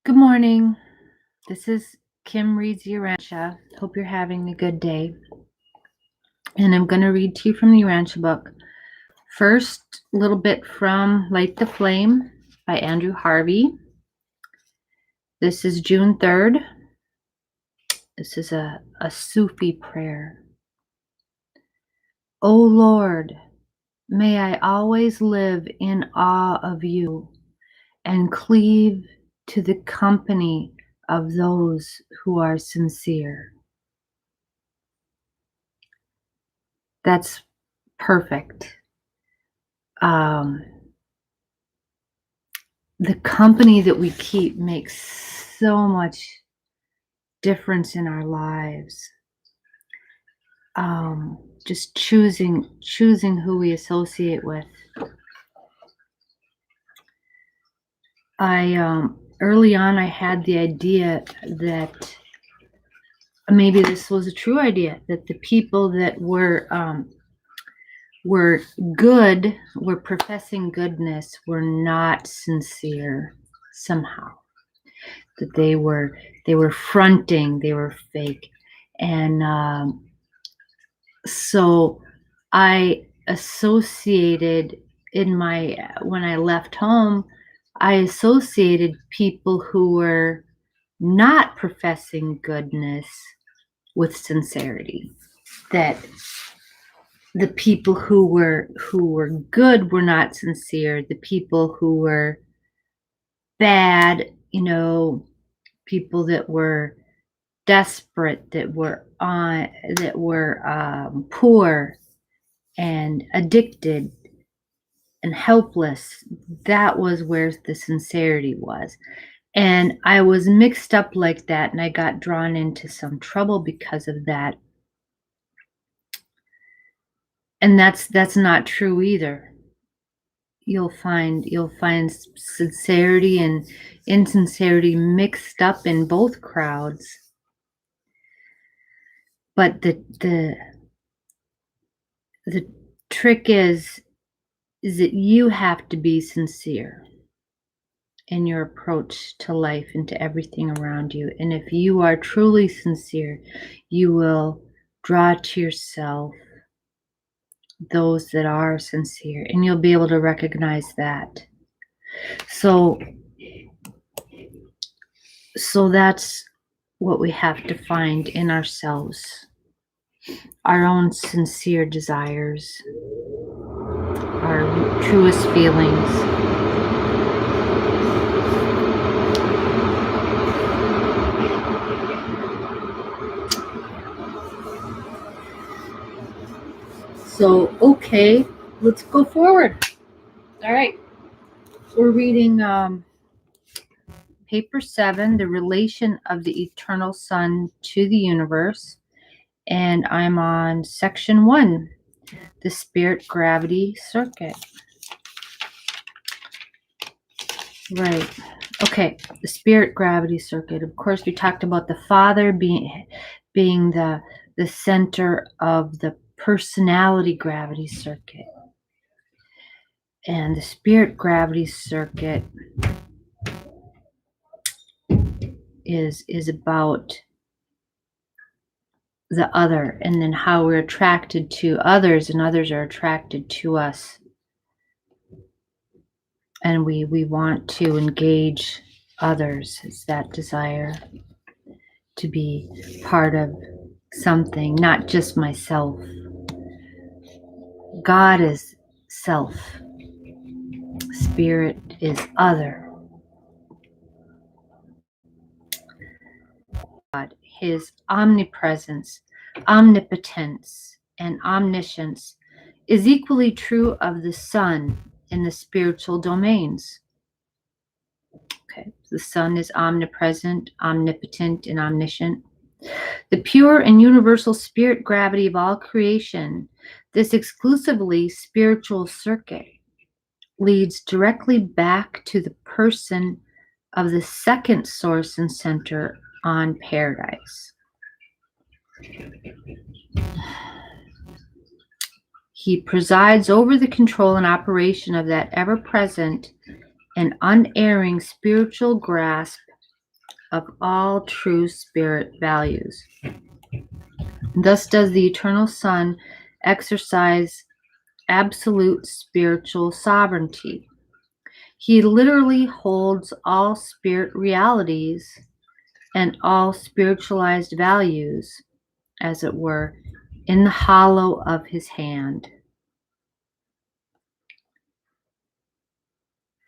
Good morning. This is Kim Reads Urantia. Hope you're having a good day. And I'm going to read to you from the Urantia book. First, a little bit from Light the Flame by Andrew Harvey. This is June 3rd. This is a Sufi prayer. O Lord, may I always live in awe of you and cleave to the company of those who are sincere. That's perfect. The company that we keep makes so much difference in our lives. Just choosing who we associate with. Early on I had the idea that maybe this was a true idea, that the people that were good, were professing goodness, were not sincere somehow. That they were fronting, they were fake. And so I associated when I left home, I associated people who were not professing goodness with sincerity. That the people who were good were not sincere. The people who were bad, people that were desperate, that were poor and addicted and helpless, that was where the sincerity was. And I was mixed up like that, and I got drawn into some trouble because of that. And that's not true either. You'll find sincerity and insincerity mixed up in both crowds. But the trick is that you have to be sincere in your approach to life and to everything around you. And if you are truly sincere, you will draw to yourself those that are sincere, and you'll be able to recognize that. So that's what we have to find in ourselves, our own sincere desires, our truest feelings. So, okay, let's go forward. All right. We're reading paper 7, The Relation of the Eternal Sun to the Universe. And I'm on section 1, the Spirit Gravity Circuit. Right. Okay, the Spirit Gravity Circuit. Of course, we talked about the Father being the center of the personality gravity circuit. And the Spirit Gravity Circuit is about the other, and then how we're attracted to others and others are attracted to us. And we want to engage others. It's that desire to be part of something, not just myself. God is self. Spirit is other. God, his omnipresence, omnipotence, and omniscience is equally true of the Son in the spiritual domains. Okay, the Son is omnipresent, omnipotent, and omniscient. The pure and universal spirit gravity of all creation, this exclusively spiritual circuit, leads directly back to the person of the second source and center on paradise. He presides over the control and operation of that ever-present and unerring spiritual grasp of all true spirit values. Thus does the eternal Son exercise absolute spiritual sovereignty. He literally holds all spirit realities and all spiritualized values, as it were, in the hollow of his hand.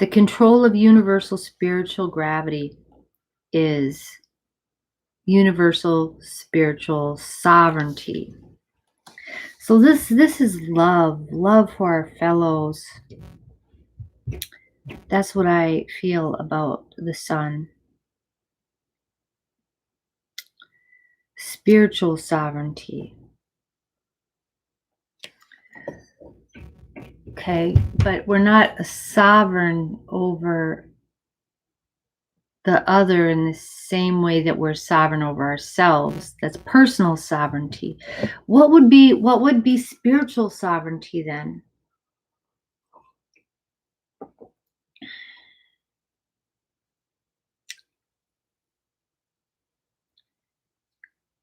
The control of universal spiritual gravity is universal spiritual sovereignty. So this is love for our fellows. That's what I feel about the Son. Spiritual sovereignty. Okay, but we're not a sovereign over the other in the same way that we're sovereign over ourselves. That's personal sovereignty. What would be spiritual sovereignty then?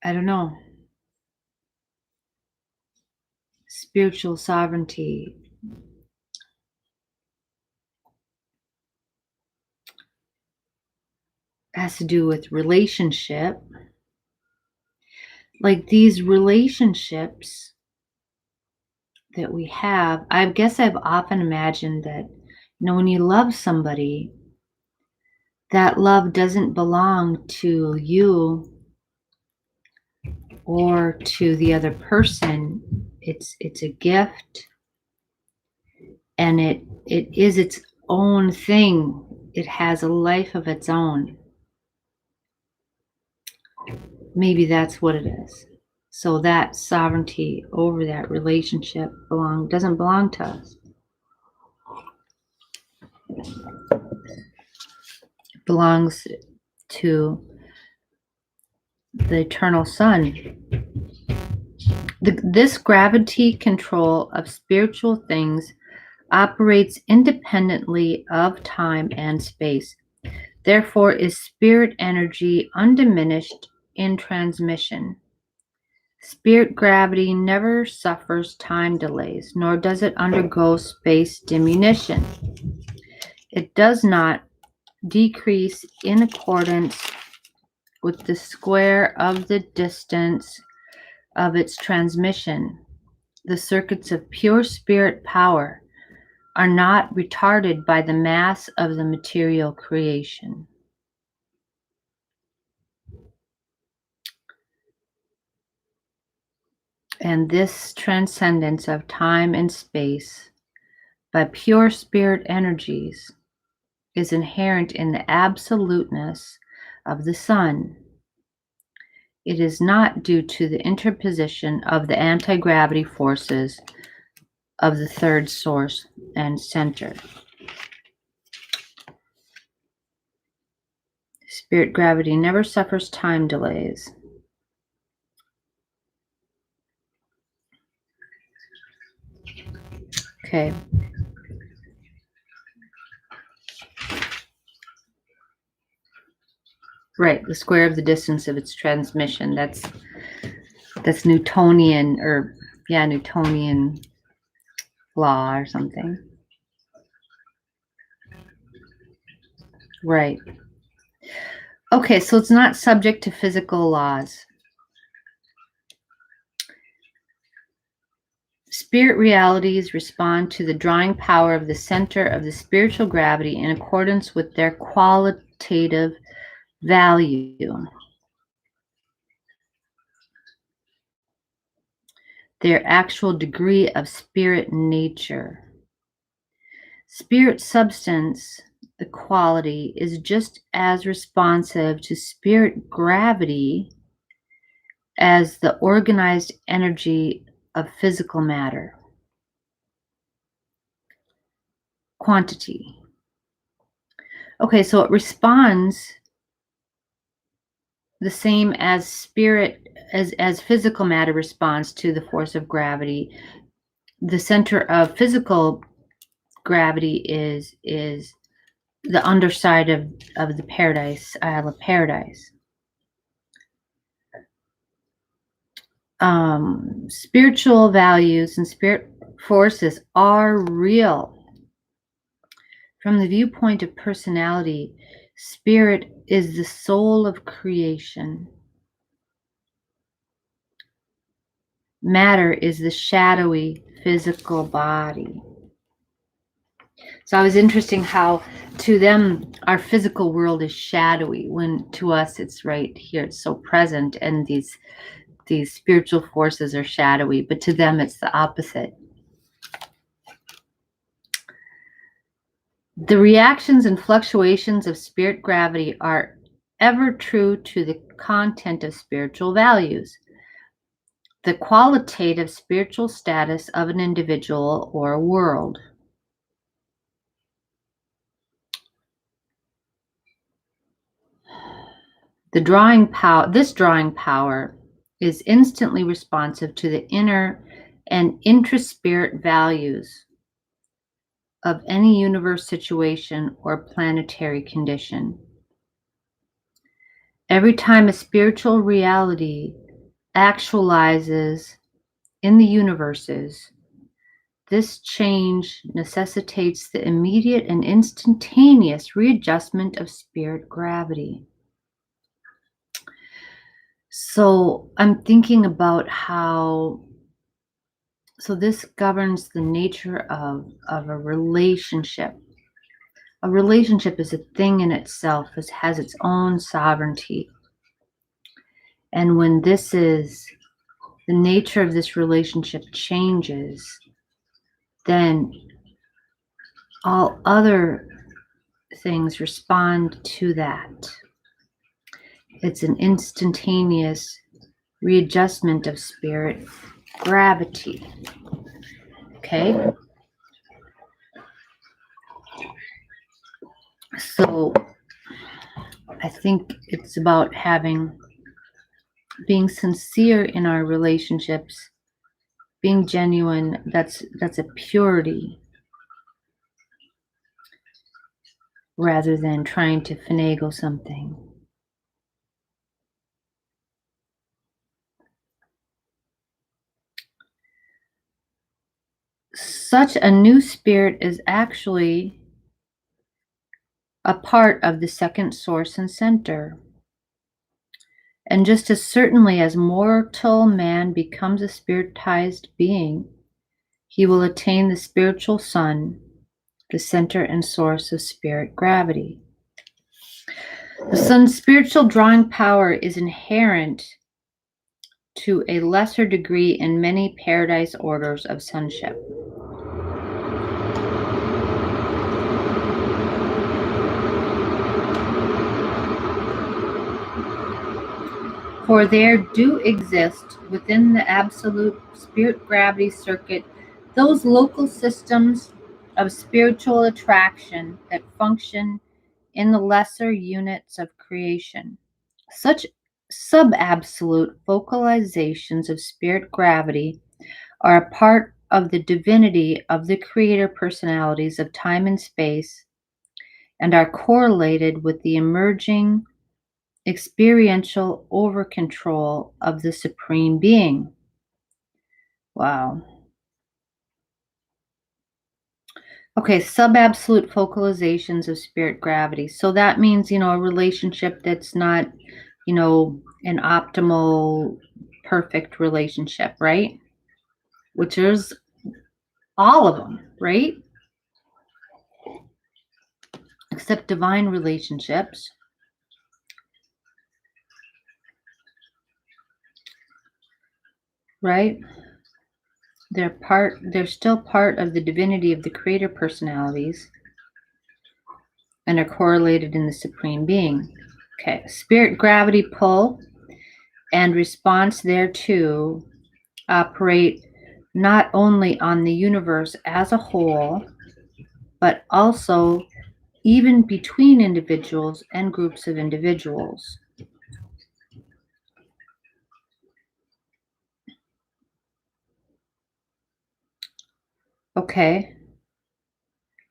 I don't know. Spiritual sovereignty has to do with relationship. Like these relationships that we have, I guess I've often imagined that, when you love somebody, that love doesn't belong to you or to the other person. It's a gift, and it is its own thing. It has a life of its own. Maybe that's what it is. So that sovereignty over that relationship doesn't belong to us. It belongs to the eternal Son. This gravity control of spiritual things operates independently of time and space. Therefore is spirit energy undiminished in transmission. Spirit gravity never suffers time delays, nor does it undergo space diminution. It does not decrease in accordance with the square of the distance of its transmission. The circuits of pure spirit power are not retarded by the mass of the material creation. And this transcendence of time and space by pure spirit energies is inherent in the absoluteness of the Son. It is not due to the interposition of the anti-gravity forces of the third source and center. Spirit gravity never suffers time delays. Okay. Right, the square of the distance of its transmission. That's Newtonian, Newtonian law or something. Right. Okay, so it's not subject to physical laws. Spirit realities respond to the drawing power of the center of the spiritual gravity in accordance with their qualitative value, their actual degree of spirit nature. Spirit substance, the quality, is just as responsive to spirit gravity as the organized energy of physical matter. Quantity. Okay, so it responds the same as spirit, as physical matter responds to the force of gravity. The center of physical gravity is the underside of the paradise, Isle of Paradise. Spiritual values and spirit forces are real. From the viewpoint of personality, spirit is the soul of creation. Matter is the shadowy physical body. So it was interesting how to them our physical world is shadowy, when to us it's right here, it's so present, and these spiritual forces are shadowy, but to them it's the opposite. The reactions and fluctuations of spirit gravity are ever true to the content of spiritual values, the qualitative spiritual status of an individual or a world. This drawing power is instantly responsive to the inner and intraspirit values of any universe situation or planetary condition. Every time a spiritual reality actualizes in the universes, this change necessitates the immediate and instantaneous readjustment of spirit gravity. So I'm thinking about how, so this governs the nature of a relationship. A relationship is a thing in itself, it has its own sovereignty. And when this is, the nature of this relationship changes, then all other things respond to that. It's an instantaneous readjustment of spirit gravity. Okay? So I think it's about being sincere in our relationships, being genuine. That's a purity, rather than trying to finagle something. Such a new spirit is actually a part of the second source and center. And just as certainly as mortal man becomes a spiritized being, he will attain the spiritual sun, the center and source of spirit gravity. The sun's spiritual drawing power is inherent to a lesser degree in many paradise orders of sonship. For there do exist within the absolute spirit gravity circuit those local systems of spiritual attraction that function in the lesser units of creation. Such sub-absolute focalizations of spirit gravity are a part of the divinity of the creator personalities of time and space, and are correlated with the emerging experiential over-control of the Supreme Being. Wow. Okay, sub-absolute focalizations of spirit gravity. So that means, a relationship that's not, an optimal, perfect relationship, right? Which is all of them, right? Except divine relationships. Right? They're still part of the divinity of the creator personalities and are correlated in the Supreme Being. Okay, spirit gravity pull and response thereto operate not only on the universe as a whole, but also even between individuals and groups of individuals. Okay,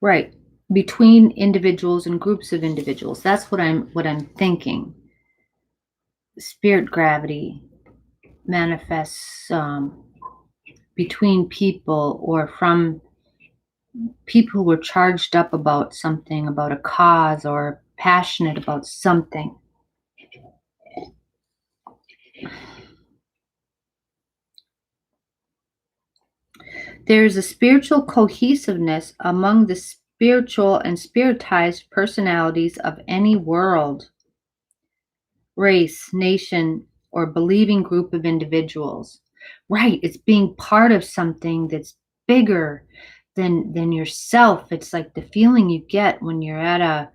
right. between individuals and groups of individuals. That's what I'm thinking. Spirit gravity manifests between people, or from people who are charged up about something, about a cause, or passionate about something. There is a spiritual cohesiveness among the spiritual and spiritized personalities of any world, race, nation, or believing group of individuals. Right, it's being part of something that's bigger than yourself. It's like the feeling you get when you're at a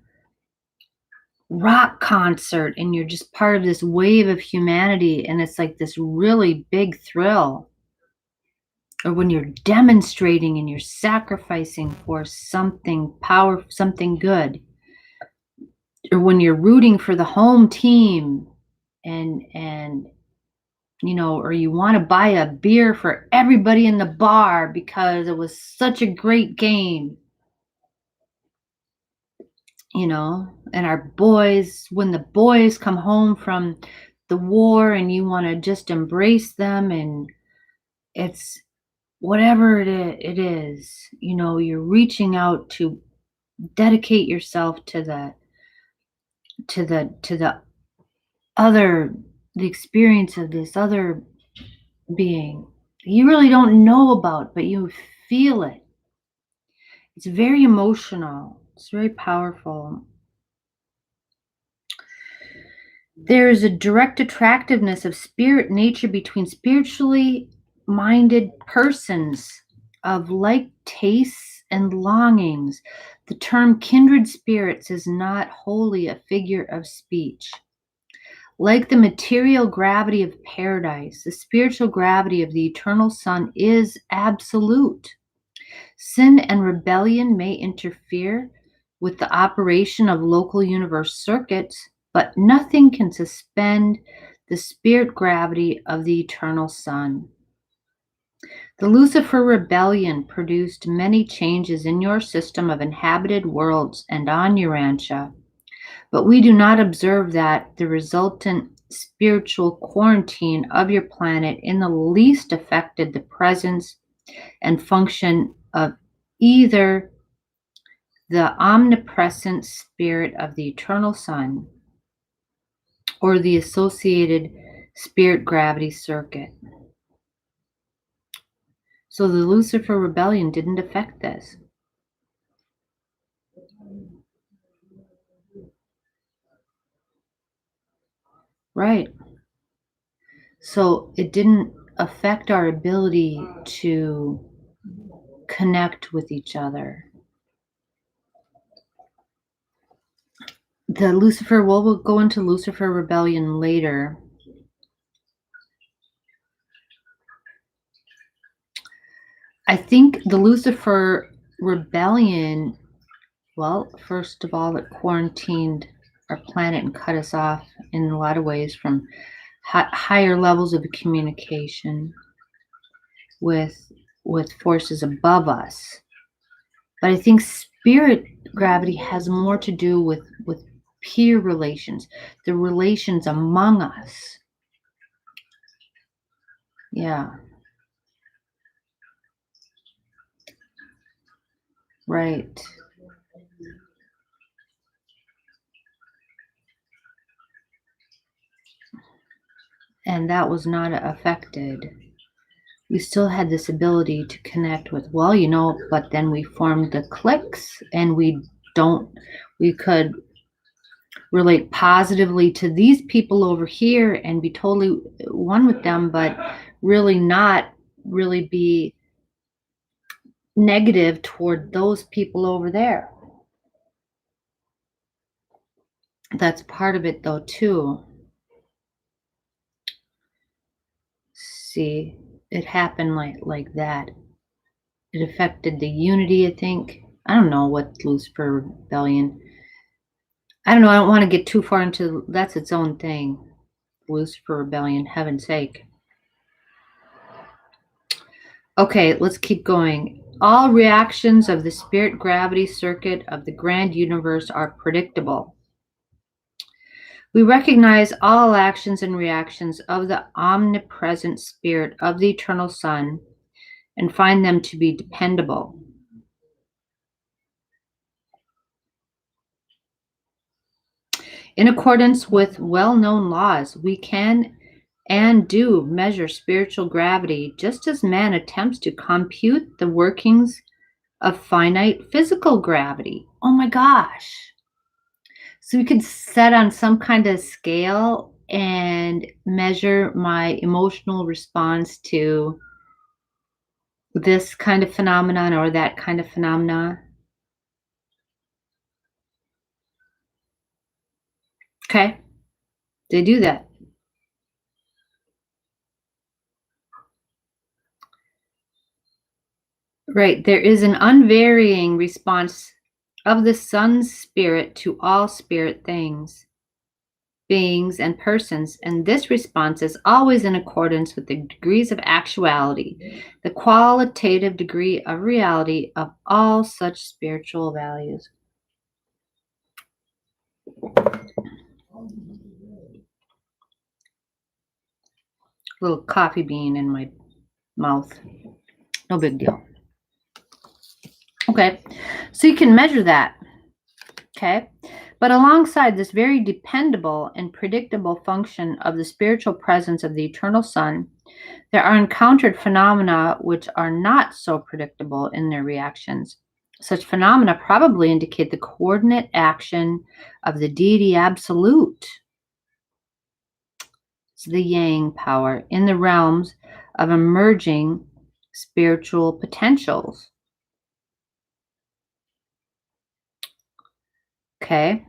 rock concert and you're just part of this wave of humanity, and it's like this really big thrill. Or when you're demonstrating and you're sacrificing for something powerful, something good. Or when you're rooting for the home team, and or you want to buy a beer for everybody in the bar because it was such a great game. And our boys, when the boys come home from the war, and you want to just embrace them, and it's whatever it is, you're reaching out to dedicate yourself to the other, the experience of this other being you really don't know about, but you feel it. It's very emotional. It's very powerful. There is a direct attractiveness of spirit nature between spiritually minded persons of like tastes and longings. The term kindred spirits is not wholly a figure of speech. Like the material gravity of paradise, the spiritual gravity of the eternal Son is absolute. Sin and rebellion may interfere with the operation of local universe circuits, but nothing can suspend the spirit gravity of the eternal Son. The Lucifer rebellion produced many changes in your system of inhabited worlds and on Urantia, but we do not observe that the resultant spiritual quarantine of your planet in the least affected the presence and function of either the omnipresent spirit of the eternal Son or the associated spirit gravity circuit. So the Lucifer rebellion didn't affect this. Right. So it didn't affect our ability to connect with each other. We'll go into Lucifer rebellion later. I think the Lucifer rebellion, well, first of all, it quarantined our planet and cut us off in a lot of ways from higher levels of communication with forces above us. But I think spirit gravity has more to do with peer relations, the relations among us. Yeah. Right. And that was not affected. We still had this ability to connect with, but then we formed the cliques, and we could relate positively to these people over here and be totally one with them, but really not really be negative toward those people over there. That's part of it though too. See, it happened like that. It affected the unity, I think. I don't know what Lucifer rebellion. I don't know. I don't want to get too far into. That's its own thing. Lucifer rebellion. Heaven's sake. Okay, let's keep going. All reactions of the spirit gravity circuit of the grand universe are predictable. We recognize all actions and reactions of the omnipresent spirit of the eternal Son and find them to be dependable. In accordance with well-known laws, we can and do measure spiritual gravity just as man attempts to compute the workings of finite physical gravity. Oh my gosh. So we could set on some kind of scale and measure my emotional response to this kind of phenomenon or that kind of phenomena. Okay, they do that. Right, there is an unvarying response of the Son's spirit to all spirit things, beings, and persons, and this response is always in accordance with the degrees of actuality, the qualitative degree of reality of all such spiritual values. Little coffee bean in my mouth. No big deal. Okay, so you can measure that. Okay, but alongside this very dependable and predictable function of the spiritual presence of the eternal Son, there are encountered phenomena which are not so predictable in their reactions. Such phenomena probably indicate the coordinate action of the deity absolute, it's the yang power, in the realms of emerging spiritual potentials. Okay.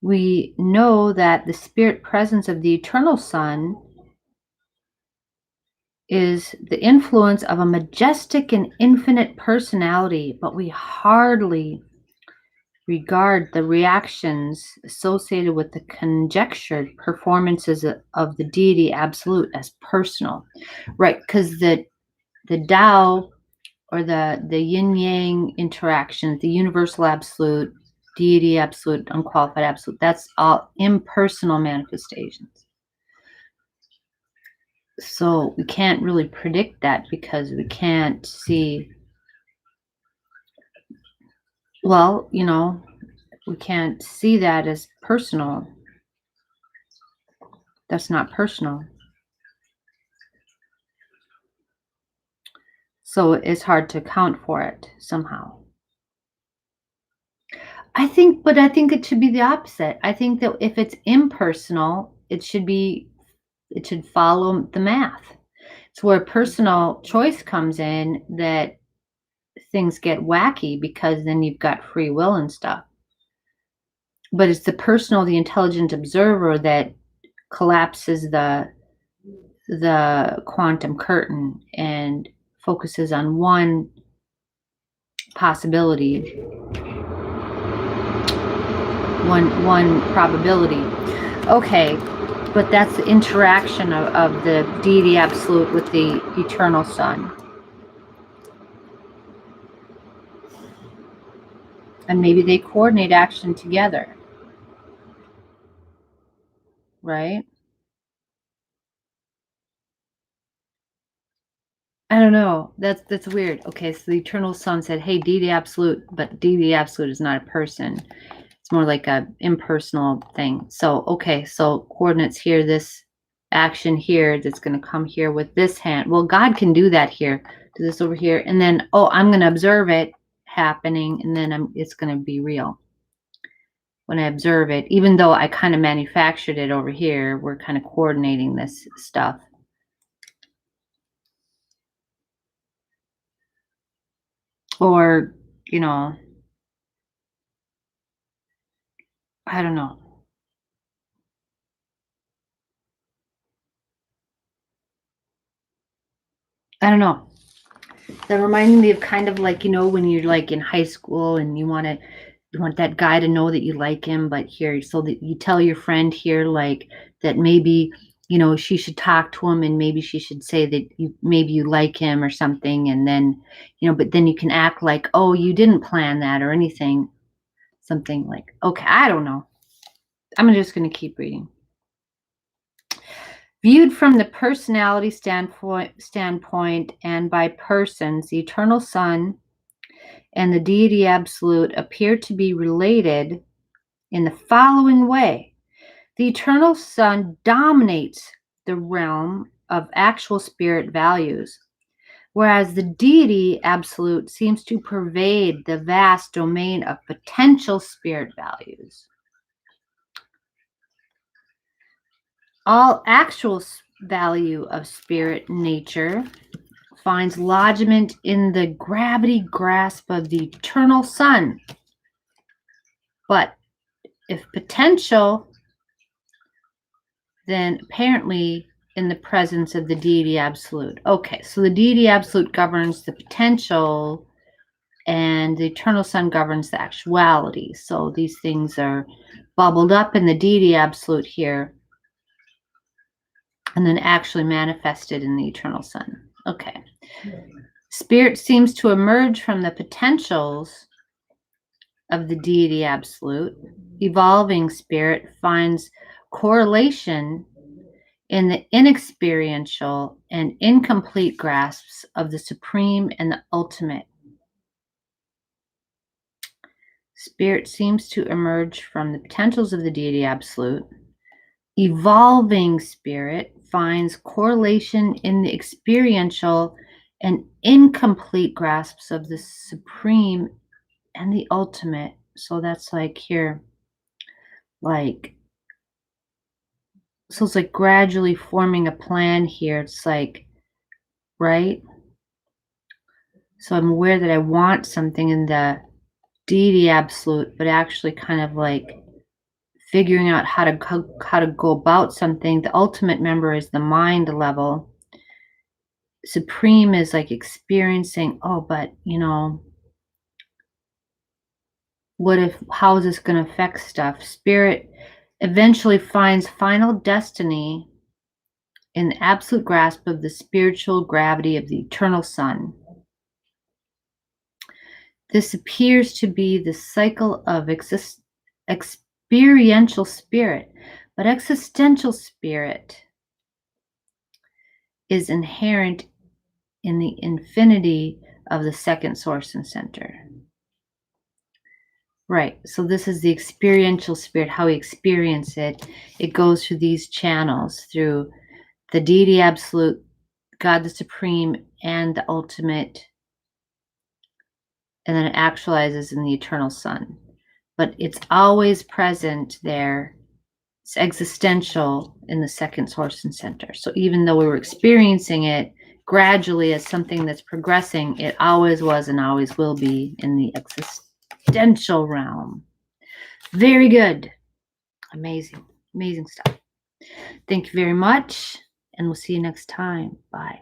We know that the spirit presence of the eternal Son is the influence of a majestic and infinite personality, but we hardly regard the reactions associated with the conjectured performances of the deity absolute as personal, right? Because the Tao or the yin yang interactions, the universal absolute, deity absolute, unqualified absolute, that's all impersonal manifestations. So we can't really predict that because we can't see, well, we can't see that as personal. That's not personal. So it's hard to account for it somehow. I think it should be the opposite. I think that if it's impersonal, it should follow the math. It's where personal choice comes in that things get wacky because then you've got free will and stuff. But it's the intelligent observer that collapses the quantum curtain and focuses on one possibility, one probability. Okay, but that's the interaction of the deity absolute with the eternal Son. And maybe they coordinate action together, right? I don't know. That's weird. Okay, so the eternal Son said, "Hey, deity absolute," but deity absolute is not a person. It's more like a impersonal thing. So, okay, so coordinates here, this action here that's going to come here with this hand. Well, God can do that here. Do this over here, and then I'm going to observe it happening, and then it's going to be real. When I observe it, even though I kind of manufactured it over here, we're kind of coordinating this stuff. Or, I don't know. I don't know. That reminded me of kind of like, when you're like in high school and you want that guy to know that you like him, but here, so that you tell your friend here, like, that maybe, she should talk to him, and maybe she should say that maybe you like him or something. And then, but then you can act like, oh, you didn't plan that or anything. Something like, okay, I don't know. I'm just going to keep reading. Viewed from the personality standpoint and by persons, the eternal Son and the deity absolute appear to be related in the following way. The eternal Son dominates the realm of actual spirit values, whereas the deity absolute seems to pervade the vast domain of potential spirit values. All actual value of spirit nature finds lodgment in the gravity grasp of the eternal Son. But if potential, then apparently in the presence of the deity absolute. Okay, so the deity absolute governs the potential, and the eternal Son governs the actuality. So these things are bubbled up in the deity absolute here, and then actually manifested in the eternal Son. Okay. Spirit seems to emerge from the potentials of the deity absolute. Evolving spirit finds correlation in the inexperiential and incomplete grasps of the supreme and the ultimate. Spirit seems to emerge from the potentials of the deity absolute. Evolving spirit finds correlation in the experiential and incomplete grasps of the supreme and the ultimate. So that's like here, so it's like gradually forming a plan here. It's like, right? So I'm aware that I want something in the deity absolute, but actually kind of like figuring out how to go about something. The ultimate member is the mind level. Supreme is like experiencing, but how is this going to affect stuff? Spirit eventually finds final destiny in the absolute grasp of the spiritual gravity of the eternal Son. This appears to be the cycle of experiential spirit, but existential spirit is inherent in the infinity of the second source and center. Right, so this is the experiential spirit, how we experience it. It goes through these channels, through the deity absolute, God the supreme, and the ultimate, and then it actualizes in the eternal Son. But it's always present there. It's existential in the second source and center. So even though we were experiencing it gradually as something that's progressing, it always was and always will be in the existential realm. Very good. Amazing. Amazing stuff. Thank you very much, and we'll see you next time. Bye.